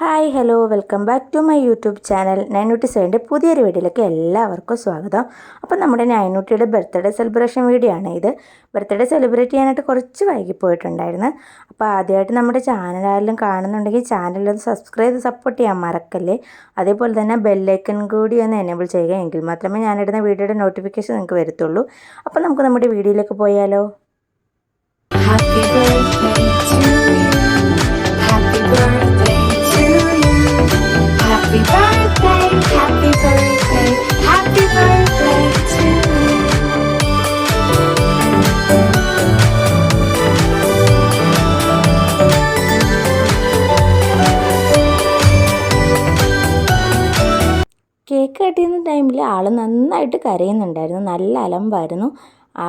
Hi hello welcome back to my YouTube channel ninety സൈൻ്റെ പുതിയൊരു വീഡിയോയിലേക്ക് എല്ലാവർക്കും സ്വാഗതം. അപ്പോൾ നമ്മുടെ നൈനൂട്ടിയുടെ ബർത്ത്ഡേ സെലിബ്രേഷൻ വീഡിയോ ആണ് ഇത്. ബർത്ത്ഡേ സെലിബ്രേറ്റ് ചെയ്യാനായിട്ട് കുറച്ച് വൈകിപ്പോയിട്ടുണ്ടായിരുന്നു. അപ്പോൾ ആദ്യമായിട്ട് നമ്മുടെ ചാനൽ ആരെങ്കിലും കാണുന്നുണ്ടെങ്കിൽ ചാനലൊന്ന് സബ്സ്ക്രൈബ് ചെയ്ത് സപ്പോർട്ട് ചെയ്യാൻ മറക്കല്ലേ. അതേപോലെ തന്നെ ബെല്ലൈക്കൺ കൂടി ഒന്ന് എനേബിൾ ചെയ്യുക, എങ്കിൽ മാത്രമേ ഞാനിടുന്ന വീഡിയോയുടെ നോട്ടിഫിക്കേഷൻ നിങ്ങൾക്ക് വരത്തുള്ളൂ. അപ്പോൾ നമുക്ക് നമ്മുടെ വീഡിയോയിലേക്ക് പോയാലോ. Happy birthday to you. Happy birthday to you. Happy birthday, happy birthday, happy birthday to you. Cake cut ചെയ്യുന്ന ടൈമിൽ ആൾ നന്നായിട്ട് കരയുന്നുണ്ടായിരുന്നു. നല്ല അലമ്പായിരുന്നു.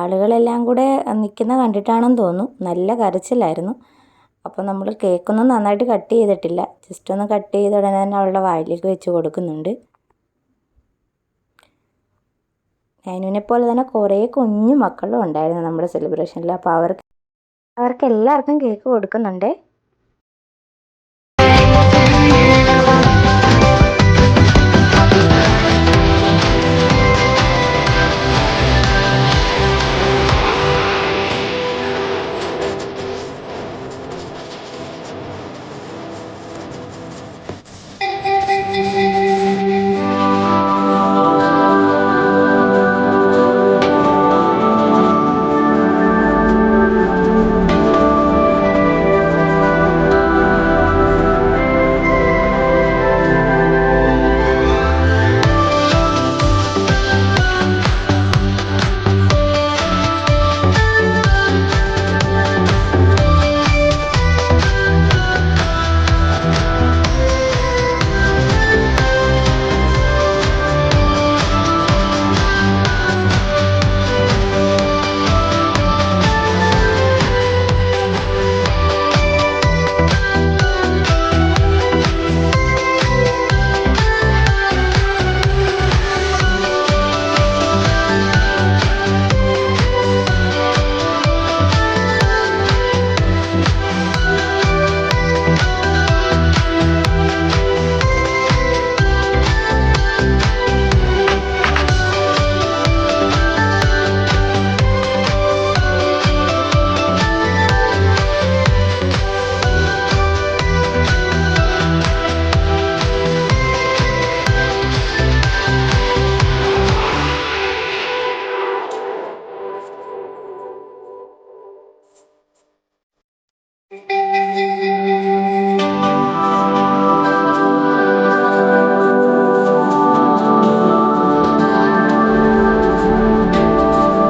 ആളുകളെല്ലാം കൂടെ നിൽക്കുന്ന കണ്ടിട്ടാണെന്ന് തോന്നുന്നു, നല്ല കരച്ചിലായിരുന്നു. അപ്പോൾ നമ്മൾ കേക്കൊന്നും നന്നായിട്ട് കട്ട് ചെയ്തിട്ടില്ല, ജസ്റ്റ് ഒന്ന് കട്ട് ചെയ്ത ഉടനെ തന്നെ അവളുടെ വായിലേക്ക് വെച്ച് കൊടുക്കുന്നുണ്ട്. നൈനുവിനെ പോലെ തന്നെ കുറേ കുഞ്ഞു മക്കളും ഉണ്ടായിരുന്നു നമ്മുടെ സെലിബ്രേഷനിൽ. അപ്പോൾ അവർക്ക് എല്ലാവർക്കും കേക്ക് കൊടുക്കുന്നുണ്ട്.